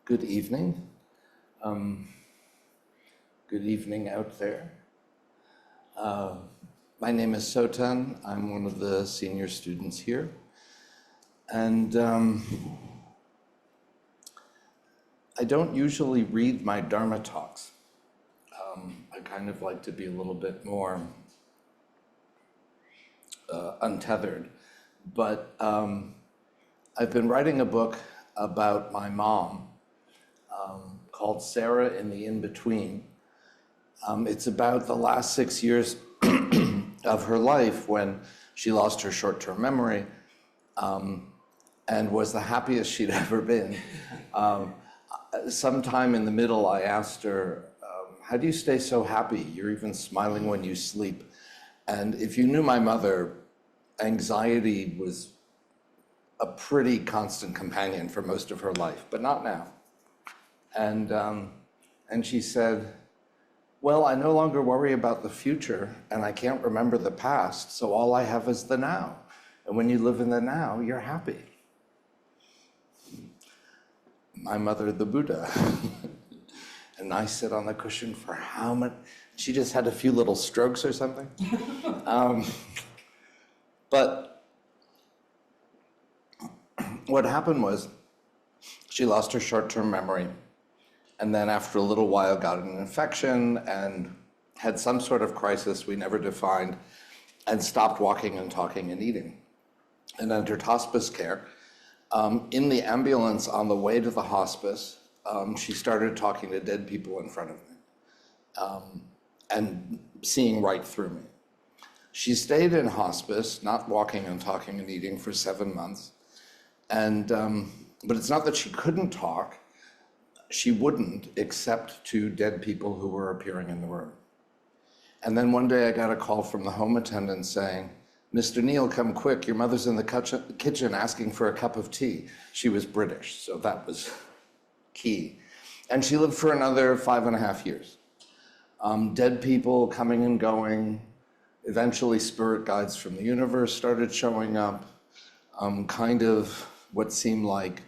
Good evening. Good evening out there. My name is SoTen. I'm one of the senior students here. And I don't usually read my Dharma talks. I kind of like to be a little bit more untethered. But I've been writing a book about my mom called Sarah in the In-Between. It's about the last 6 years of her life when she lost her short-term memory and was the happiest she'd ever been. Sometime in the middle, I asked her, how do you stay so happy? You're even smiling when you sleep. And if you knew my mother, anxiety was a pretty constant companion for most of her life, but not now. And she said, well, I no longer worry about the future and I can't remember the past, so all I have is the now. And when you live in the now, you're happy. My mother, the Buddha. And I sit on the cushion for how much? She just had a few little strokes or something. But what happened was she lost her short-term memory. And then after a little while got an infection and had some sort of crisis we never defined and stopped walking and talking and eating and entered hospice care. In the ambulance on the way to the hospice, she started talking to dead people in front of me and seeing right through me. She stayed in hospice, not walking and talking and eating, for 7 months. And but it's not that she couldn't talk. She wouldn't, except to dead people who were appearing in the room. And then one day I got a call from the home attendant saying, Mr. Neal, come quick, your mother's in the kitchen asking for a cup of tea. She was British, so that was key. And she lived for another 5.5 years. Dead people coming and going. Eventually spirit guides from the universe started showing up. Kind of what seemed like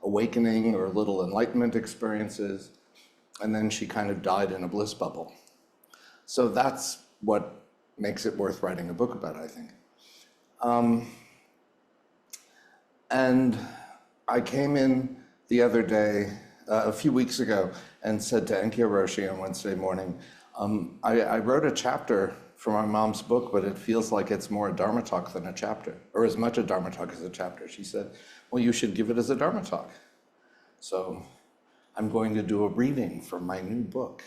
awakening or little enlightenment experiences, and then she kind of died in a bliss bubble. So that's what makes it worth writing a book about, I think. And I came in the other day, a few weeks ago, and said to Enki Roshi on Wednesday morning, I wrote a chapter for my mom's book, but it feels like it's more a Dharma talk than a chapter, or as much a Dharma talk as a chapter. She said, well, you should give it as a Dharma talk. So I'm going to do a reading from my new book.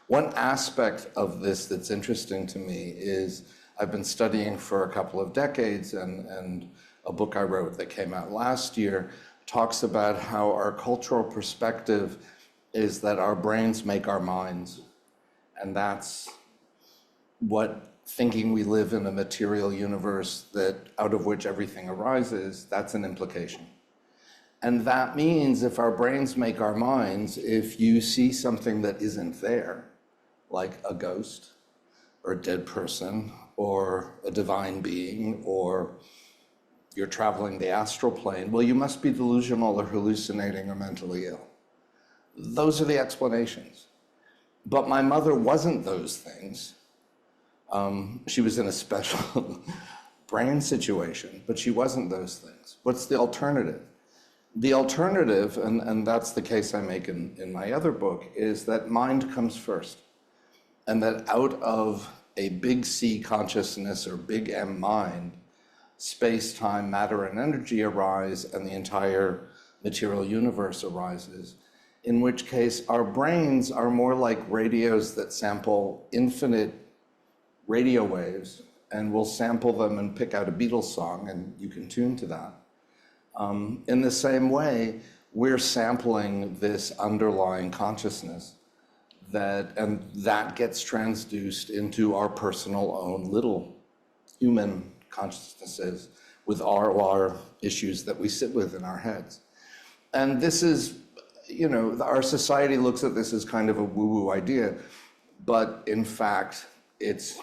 One aspect of this that's interesting to me is I've been studying for a couple of decades, and a book I wrote that came out last year talks about how our cultural perspective is that our brains make our minds, and that's what thinking we live in a material universe that out of which everything arises, that's an implication. And that means if our brains make our minds, if you see something that isn't there, like a ghost or a dead person or a divine being, or you're traveling the astral plane, well, you must be delusional or hallucinating or mentally ill. Those are the explanations. But my mother wasn't those things. She was in a special brain situation, but she wasn't those things. What's the alternative? The alternative, and that's the case I make in my other book, is that mind comes first. And that out of a big C consciousness or big M mind, space, time, matter, and energy arise, and the entire material universe arises, in which case our brains are more like radios that sample infinite radio waves, and we'll sample them and pick out a Beatles song, and you can tune to that. In the same way, we're sampling this underlying consciousness and that gets transduced into our personal own little human consciousnesses with our issues that we sit with in our heads. And this is, our society looks at this as kind of a woo-woo idea, but in fact, it's,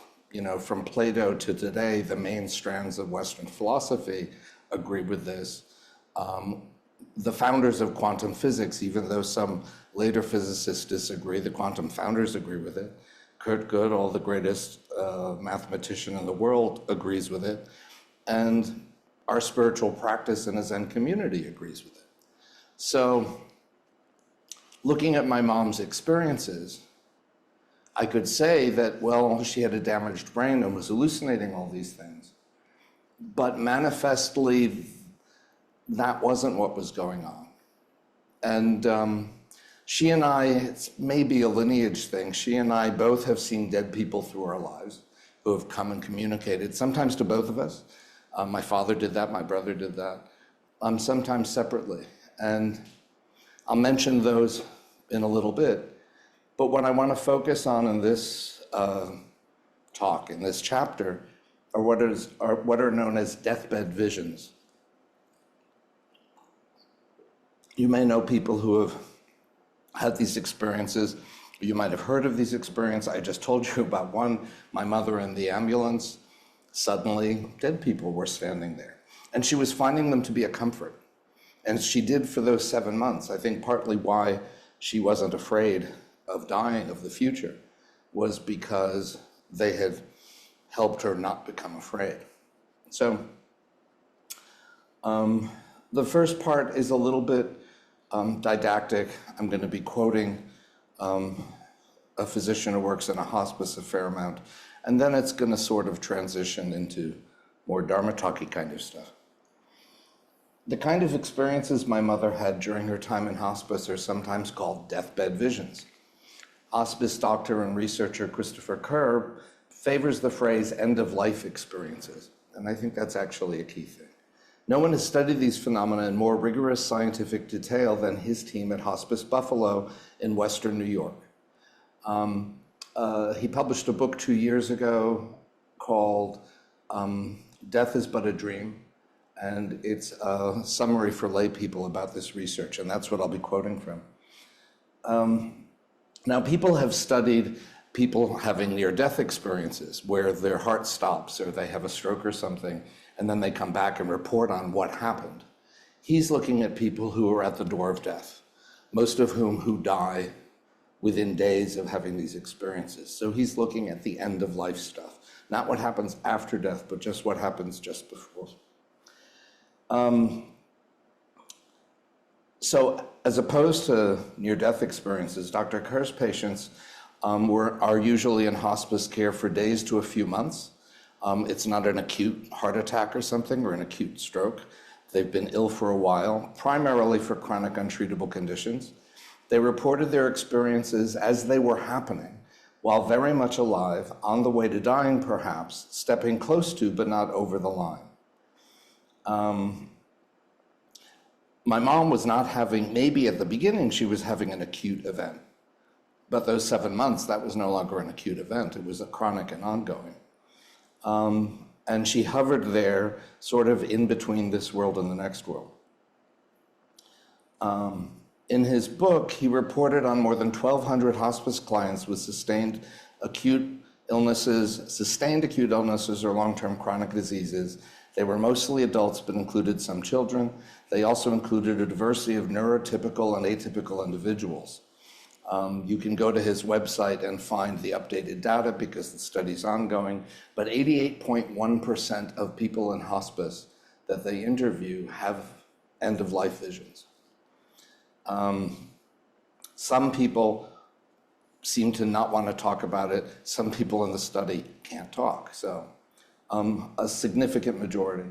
from Plato to today, the main strands of Western philosophy agree with this. The founders of quantum physics, even though some later physicists disagree, the quantum founders agree with it. Kurt Gödel, the greatest mathematician in the world, agrees with it. And our spiritual practice in a Zen community agrees with it. So, looking at my mom's experiences, I could say that, well, she had a damaged brain and was hallucinating all these things. But manifestly, that wasn't what was going on. And she and I, it's maybe a lineage thing, she and I both have seen dead people through our lives who have come and communicated, sometimes to both of us. My father did that, my brother did that, sometimes separately. And I'll mention those in a little bit. But what I want to focus on in this talk, in this chapter, are what are known as deathbed visions. You may know people who have had these experiences. You might have heard of these experiences. I just told you about one, my mother in the ambulance. Suddenly, dead people were standing there. And she was finding them to be a comfort. And she did for those 7 months. I think partly why she wasn't afraid of dying of the future was because they had helped her not become afraid. So the first part is a little bit didactic. I'm going to be quoting a physician who works in a hospice a fair amount, and then it's going to sort of transition into more Dharma talky kind of stuff. The kind of experiences my mother had during her time in hospice are sometimes called deathbed visions. Hospice doctor and researcher Christopher Kerr favors the phrase end-of-life experiences, and I think that's actually a key thing. No one has studied these phenomena in more rigorous scientific detail than his team at Hospice Buffalo in Western New York. He published a book 2 years ago called Death is But a Dream, and it's a summary for lay people about this research, and that's what I'll be quoting from. Now, people have studied people having near-death experiences where their heart stops or they have a stroke or something, and then they come back and report on what happened. He's looking at people who are at the door of death, most of whom die within days of having these experiences. So he's looking at the end-of-life stuff, not what happens after death, but just what happens just before. So as opposed to near-death experiences, Dr. Kerr's patients are usually in hospice care for days to a few months. It's not an acute heart attack or something, or an acute stroke. They've been ill for a while, primarily for chronic untreatable conditions. They reported their experiences as they were happening, while very much alive, on the way to dying perhaps, stepping close to but not over the line. My mom was not having, maybe at the beginning she was having an acute event, but those 7 months, that was no longer an acute event. It was a chronic and ongoing. And she hovered there, sort of in between this world and the next world. In his book, he reported on more than 1,200 hospice clients with sustained acute illnesses or long-term chronic diseases. They were mostly adults, but included some children. They also included a diversity of neurotypical and atypical individuals. You can go to his website and find the updated data because the study's ongoing, but 88.1% of people in hospice that they interview have end-of-life visions. Some people seem to not want to talk about it. Some people in the study can't talk, so a significant majority.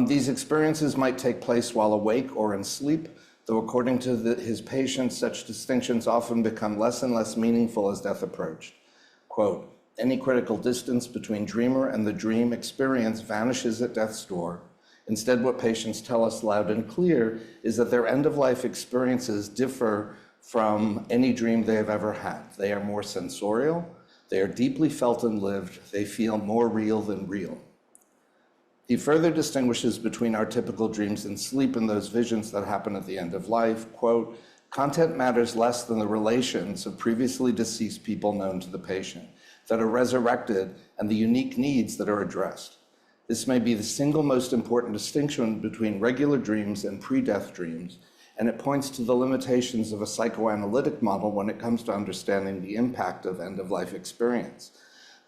These experiences might take place while awake or in sleep, though according to his patients, such distinctions often become less and less meaningful as death approached. Quote, any critical distance between dreamer and the dream experience vanishes at death's door. Instead, what patients tell us loud and clear is that their end-of-life experiences differ from any dream they have ever had. They are more sensorial, they are deeply felt and lived, they feel more real than real. He further distinguishes between our typical dreams and sleep and those visions that happen at the end of life. Quote, Content matters less than the relations of previously deceased people known to the patient that are resurrected and the unique needs that are addressed. This may be the single most important distinction between regular dreams and pre-death dreams, and it points to the limitations of a psychoanalytic model when it comes to understanding the impact of end-of-life experience.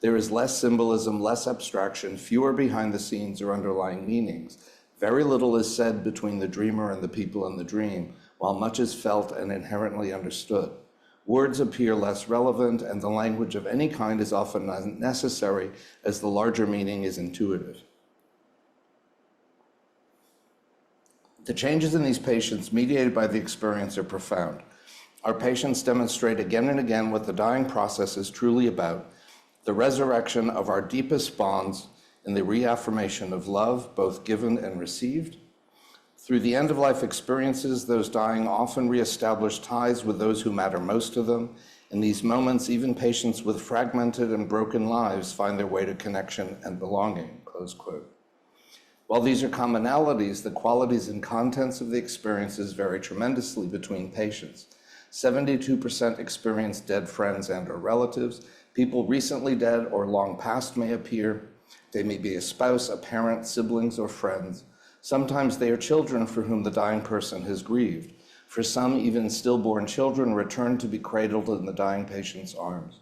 There is less symbolism, less abstraction, fewer behind the scenes or underlying meanings. Very little is said between the dreamer and the people in the dream, while much is felt and inherently understood. Words appear less relevant, and the language of any kind is often not necessary, as the larger meaning is intuitive. The changes in these patients mediated by the experience are profound. Our patients demonstrate again and again what the dying process is truly about, the resurrection of our deepest bonds in the reaffirmation of love, both given and received. Through the end-of-life experiences, those dying often reestablish ties with those who matter most to them. In these moments, even patients with fragmented and broken lives find their way to connection and belonging, close quote. While these are commonalities, the qualities and contents of the experiences vary tremendously between patients. 72% experience dead friends and or relatives. People recently dead or long past may appear. They may be a spouse, a parent, siblings, or friends. Sometimes they are children for whom the dying person has grieved. For some, even stillborn children return to be cradled in the dying patient's arms.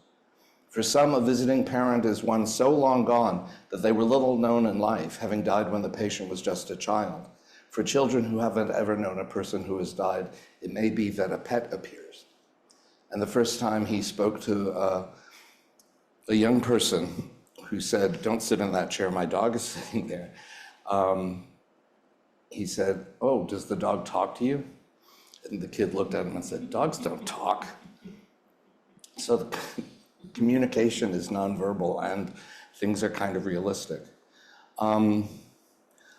For some, a visiting parent is one so long gone that they were little known in life, having died when the patient was just a child. For children who haven't ever known a person who has died, it may be that a pet appears. And the first time he spoke to a young person who said, "Don't sit in that chair, my dog is sitting there," he said, "Oh, does the dog talk to you?" And the kid looked at him and said, "Dogs don't talk." So the communication is nonverbal and things are kind of realistic. A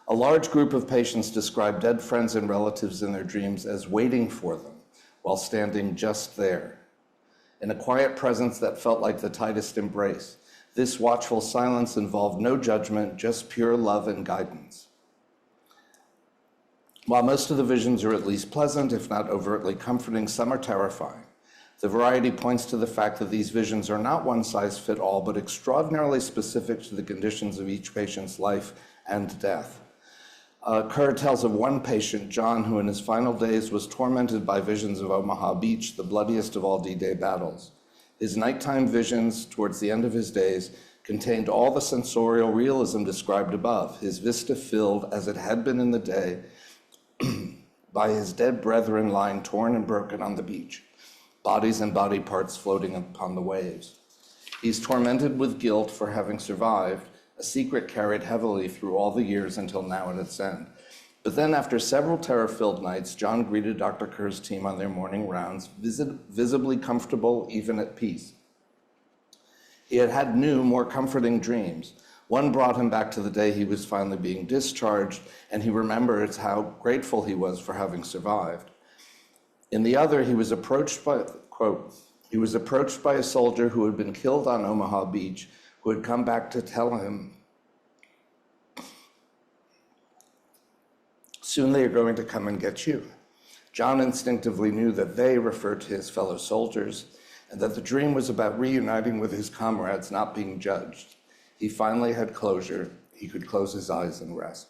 large group of patients describe dead friends and relatives in their dreams as waiting for them while standing just there, in a quiet presence that felt like the tightest embrace. This watchful silence involved no judgment, just pure love and guidance. While most of the visions are at least pleasant, if not overtly comforting, some are terrifying. The variety points to the fact that these visions are not one-size-fits-all, but extraordinarily specific to the conditions of each patient's life and death. Kerr tells of one patient, John, who in his final days was tormented by visions of Omaha Beach, the bloodiest of all D-Day battles. His nighttime visions towards the end of his days contained all the sensorial realism described above, his vista filled, as it had been in the day, by his dead brethren lying torn and broken on the beach, bodies and body parts floating upon the waves. He's tormented with guilt for having survived, a secret carried heavily through all the years until now at its end. But then after several terror-filled nights, John greeted Dr. Kerr's team on their morning rounds, visibly comfortable, even at peace. He had had new, more comforting dreams. One brought him back to the day he was finally being discharged, and he remembered how grateful he was for having survived. In the other, he was approached by, quote, he was approached by a soldier who had been killed on Omaha Beach, who had come back to tell him, "Soon they are going to come and get you." John instinctively knew that they referred to his fellow soldiers, and that the dream was about reuniting with his comrades, not being judged. He finally had closure. He could close his eyes and rest.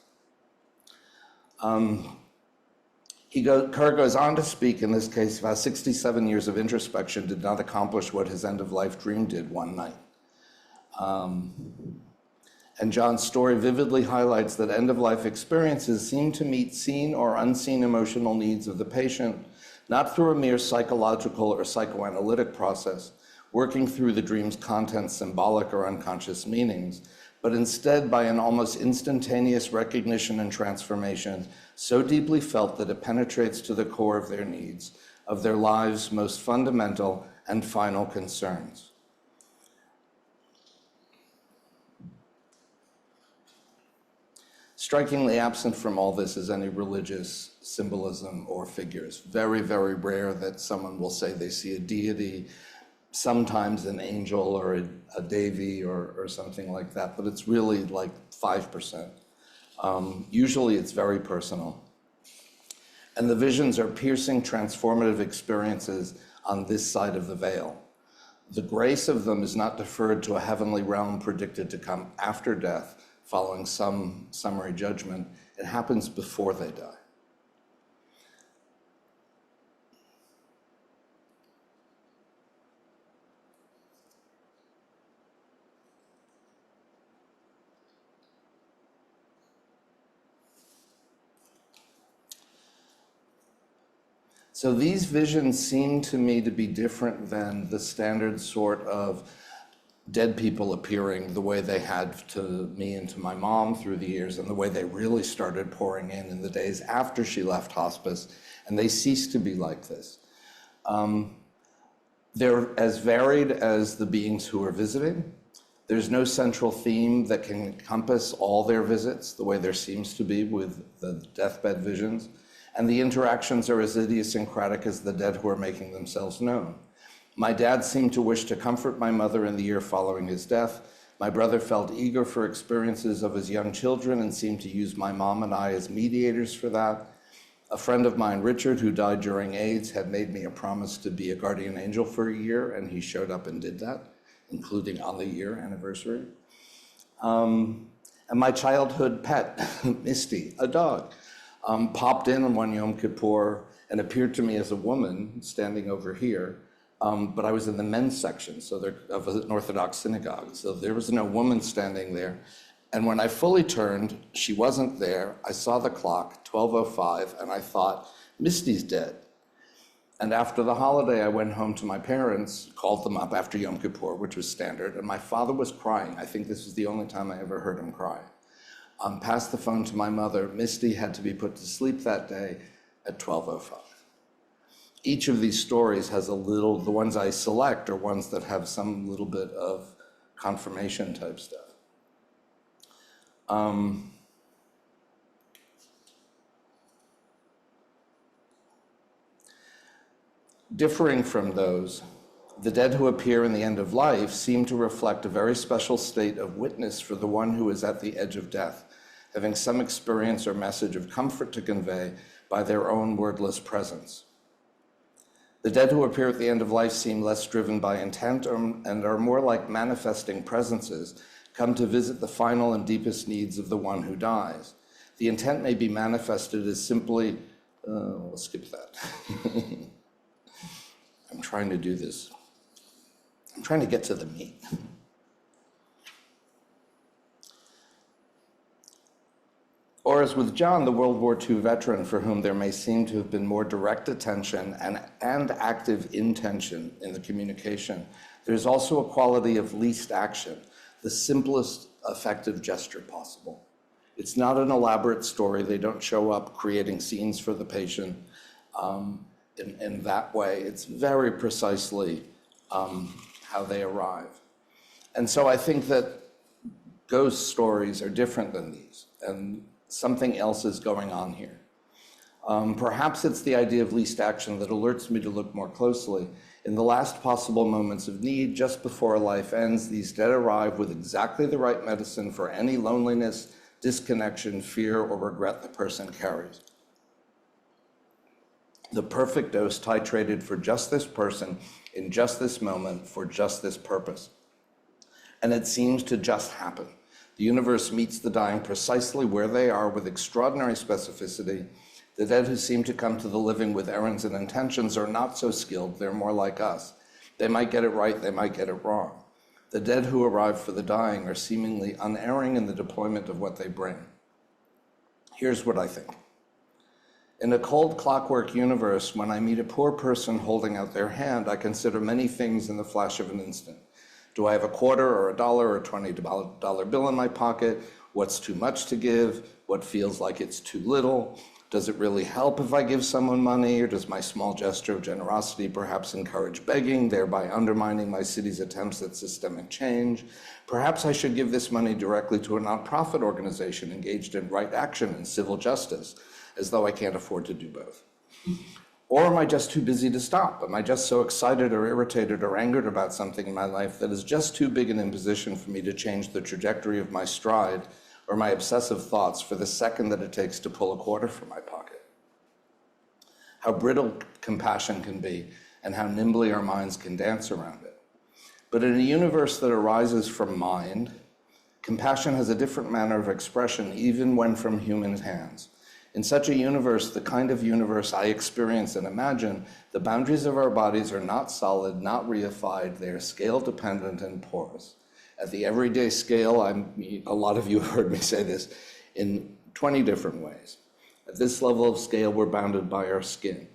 Kerr goes on to speak, in this case, about 67 years of introspection did not accomplish what his end-of-life dream did one night. And John's story vividly highlights that end-of-life experiences seem to meet seen or unseen emotional needs of the patient, not through a mere psychological or psychoanalytic process, working through the dream's content, symbolic or unconscious meanings, but instead by an almost instantaneous recognition and transformation so deeply felt that it penetrates to the core of their needs, of their lives' most fundamental and final concerns. Strikingly absent from all this is any religious symbolism or figures. Very, very rare that someone will say they see a deity, sometimes an angel or a devi or something like that, but it's really like 5%. Usually it's very personal. And the visions are piercing, transformative experiences on this side of the veil. The grace of them is not deferred to a heavenly realm predicted to come after death, following some summary judgment. It happens before they die. So these visions seem to me to be different than the standard sort of dead people appearing the way they had to me and to my mom through the years, and the way they really started pouring in the days after she left hospice, and they ceased to be like this. They're as varied as the beings who are visiting. There's no central theme that can encompass all their visits, the way there seems to be with the deathbed visions. And the interactions are as idiosyncratic as the dead who are making themselves known. My dad seemed to wish to comfort my mother in the year following his death. My brother felt eager for experiences of his young children and seemed to use my mom and I as mediators for that. A friend of mine, Richard, who died during AIDS, had made me a promise to be a guardian angel for a year, and he showed up and did that, including on the year anniversary. And my childhood pet, Misty, a dog, popped in on one Yom Kippur and appeared to me as a woman standing over here, but I was in the men's section of an Orthodox synagogue, so there was no woman standing there. And when I fully turned, she wasn't there. I saw the clock, 12:05, and I thought, Misty's dead. And after the holiday, I went home to my parents, called them up after Yom Kippur, which was standard, and my father was crying. I think this was the only time I ever heard him cry. Passed the phone to my mother. Misty had to be put to sleep that day at 12:05. Each of these stories has a little, the ones I select are ones that have some little bit of confirmation type stuff. Differing from those, the dead who appear in the end of life seem to reflect a very special state of witness for the one who is at the edge of death, having some experience or message of comfort to convey by their own wordless presence. The dead who appear at the end of life seem less driven by intent and are more like manifesting presences, come to visit the final and deepest needs of the one who dies. The intent may be manifested as simply, we'll skip that. I'm trying to do this. I'm trying to get to the meat. Or as with John, the World War II veteran, for whom there may seem to have been more direct attention and active intention in the communication, there's also a quality of least action, the simplest effective gesture possible. It's not an elaborate story. They don't show up creating scenes for the patient in that way. It's very precisely how they arrive. And so I think that ghost stories are different than these, and something else is going on here. Perhaps it's the idea of least action that alerts me to look more closely. In the last possible moments of need, just before life ends, these dead arrive with exactly the right medicine for any loneliness, disconnection, fear, or regret the person carries. The perfect dose titrated for just this person, in just this moment, for just this purpose. And it seems to just happen. The universe meets the dying precisely where they are with extraordinary specificity. The dead who seem to come to the living with errands and intentions are not so skilled. They're more like us. They might get it right, they might get it wrong. The dead who arrive for the dying are seemingly unerring in the deployment of what they bring. Here's what I think. In a cold clockwork universe, when I meet a poor person holding out their hand, I consider many things in the flash of an instant. Do I have a quarter or a dollar or a $20 bill in my pocket? What's too much to give? What feels like it's too little? Does it really help if I give someone money, or does my small gesture of generosity perhaps encourage begging, thereby undermining my city's attempts at systemic change? Perhaps I should give this money directly to a nonprofit organization engaged in right action and civil justice, as though I can't afford to do both. Or am I just too busy to stop? Am I just so excited or irritated or angered about something in my life that is just too big an imposition for me to change the trajectory of my stride or my obsessive thoughts for the second that it takes to pull a quarter from my pocket? how brittle compassion can be, and how nimbly our minds can dance around it. But in a universe that arises from mind, compassion has a different manner of expression, even when from human hands. In such a universe, the kind of universe I experience and imagine, the boundaries of our bodies are not solid, not reified, they are scale-dependent and porous. At the everyday scale, a lot of you have heard me say this, in 20 different ways. At this level of scale, we're bounded by our skin.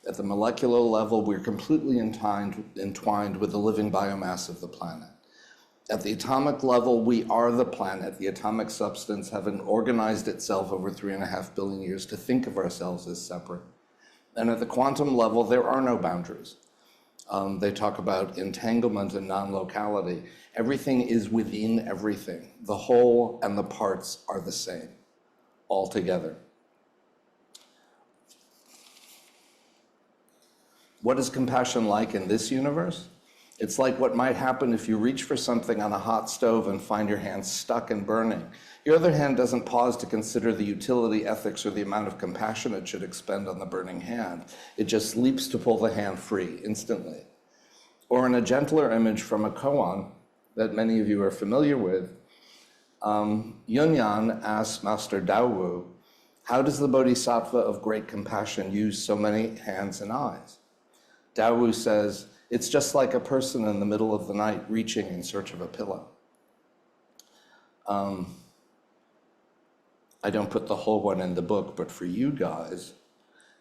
At the molecular level, we're completely entwined with the living biomass of the planet. At the atomic level, we are the planet, the atomic substance, having organized itself over 3.5 billion years to think of ourselves as separate. And at the quantum level, there are no boundaries. They talk about entanglement and non-locality. Everything is within everything. The whole and the parts are the same, all together. What is compassion like in this universe? It's like what might happen if you reach for something on a hot stove and find your hand stuck and burning. Your other hand doesn't pause to consider the utility, ethics, or the amount of compassion it should expend on the burning hand. It just leaps to pull the hand free instantly. Or in a gentler image from a koan that many of you are familiar with, Yunyan asks Master Daowu, how does the bodhisattva of great compassion use so many hands and eyes? Daowu says, it's just like a person in the middle of the night reaching in search of a pillow. I don't put the whole one in the book, but for you guys,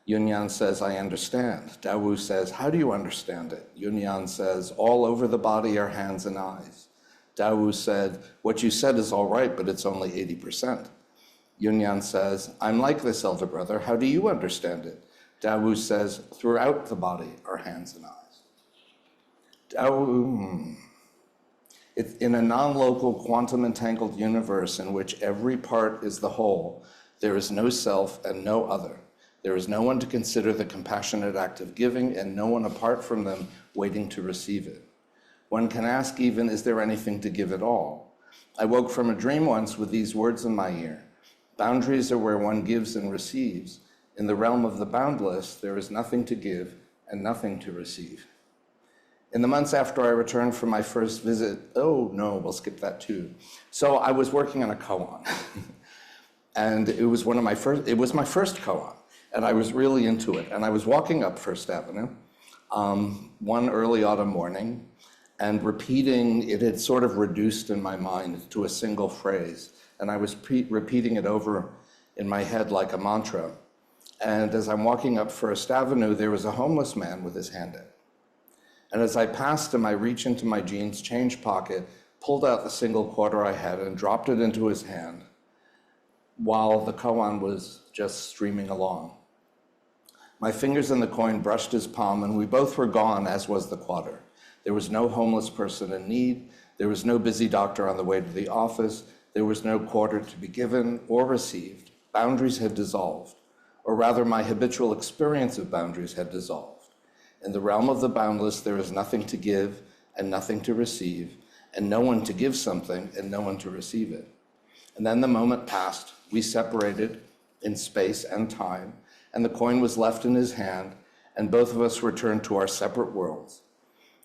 Yunyan says, I understand. Daowu says, how do you understand it? Yunyan says, all over the body are hands and eyes. Daowu said, what you said is all right, but it's only 80%. Yunyan says, I'm like this, elder brother. How do you understand it? Daowu says, throughout the body are hands and eyes. It's in a non-local, quantum-entangled universe in which every part is the whole, there is no self and no other. There is no one to consider the compassionate act of giving and no one apart from them waiting to receive it. One can ask even, is there anything to give at all? I woke from a dream once with these words in my ear. Boundaries are where one gives and receives. In the realm of the boundless, there is nothing to give and nothing to receive. In the months after I returned from my first visit, oh no, we'll skip that too. So I was working on a koan, and it was my first koan, and I was really into it. And I was walking up First Avenue one early autumn morning, and repeating, it had sort of reduced in my mind to a single phrase, and I was repeating it over in my head like a mantra. And as I'm walking up First Avenue, there was a homeless man with his hand out. And as I passed him, I reached into my jeans change pocket, pulled out the single quarter I had, and dropped it into his hand while the koan was just streaming along. My fingers in the coin brushed his palm, and we both were gone, as was the quarter. There was no homeless person in need. There was no busy doctor on the way to the office. There was no quarter to be given or received. Boundaries had dissolved, or rather my habitual experience of boundaries had dissolved. In the realm of the boundless, there is nothing to give and nothing to receive, and no one to give something and no one to receive it. And then the moment passed, we separated in space and time, and the coin was left in his hand, and both of us returned to our separate worlds.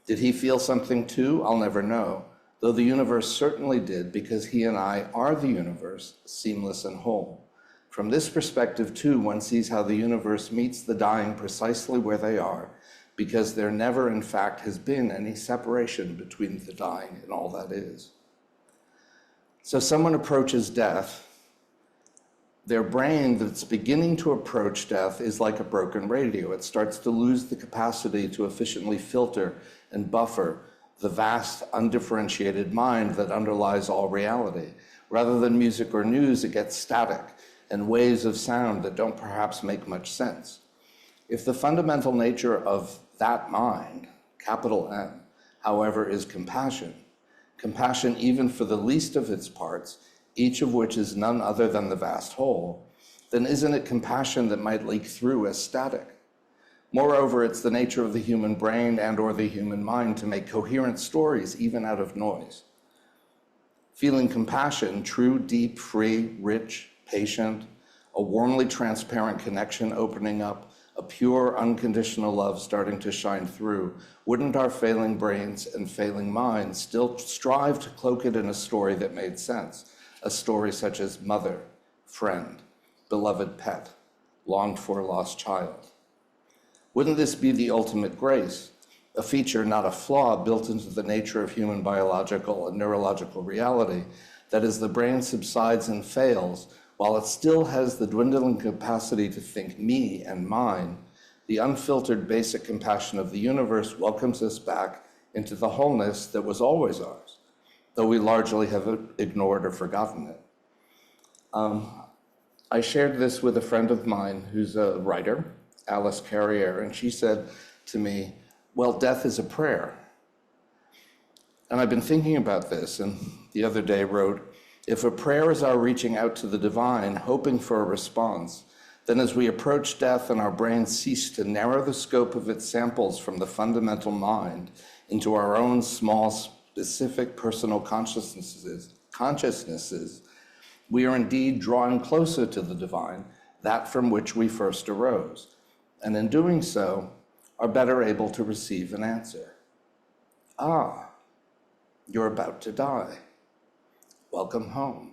Did he feel something too? I'll never know, though the universe certainly did, because he and I are the universe, seamless and whole. From this perspective, too, one sees how the universe meets the dying precisely where they are, because there never, in fact, has been any separation between the dying and all that is. So someone approaches death. Their brain that's beginning to approach death is like a broken radio. It starts to lose the capacity to efficiently filter and buffer the vast, undifferentiated mind that underlies all reality. Rather than music or news, it gets static and waves of sound that don't perhaps make much sense. If the fundamental nature of that mind, capital M, however, is compassion, compassion even for the least of its parts, each of which is none other than the vast whole, then isn't it compassion that might leak through as static? Moreover, it's the nature of the human brain and or the human mind to make coherent stories even out of noise. Feeling compassion, true, deep, free, rich, patient, a warmly transparent connection opening up, a pure, unconditional love starting to shine through, wouldn't our failing brains and failing minds still strive to cloak it in a story that made sense? A story such as mother, friend, beloved pet, longed for lost child. Wouldn't this be the ultimate grace? A feature, not a flaw, built into the nature of human biological and neurological reality, that as the brain subsides and fails, while it still has the dwindling capacity to think me and mine, the unfiltered basic compassion of the universe welcomes us back into the wholeness that was always ours, though we largely have ignored or forgotten it. I shared this with a friend of mine who's a writer, Alice Carrier, and she said to me, well, death is a prayer. And I've been thinking about this, and the other day wrote, if a prayer is our reaching out to the divine, hoping for a response, then as we approach death and our brains cease to narrow the scope of its samples from the fundamental mind into our own small, specific personal consciousnesses, we are indeed drawing closer to the divine, that from which we first arose, and in doing so, are better able to receive an answer. Ah, you're about to die. Welcome home.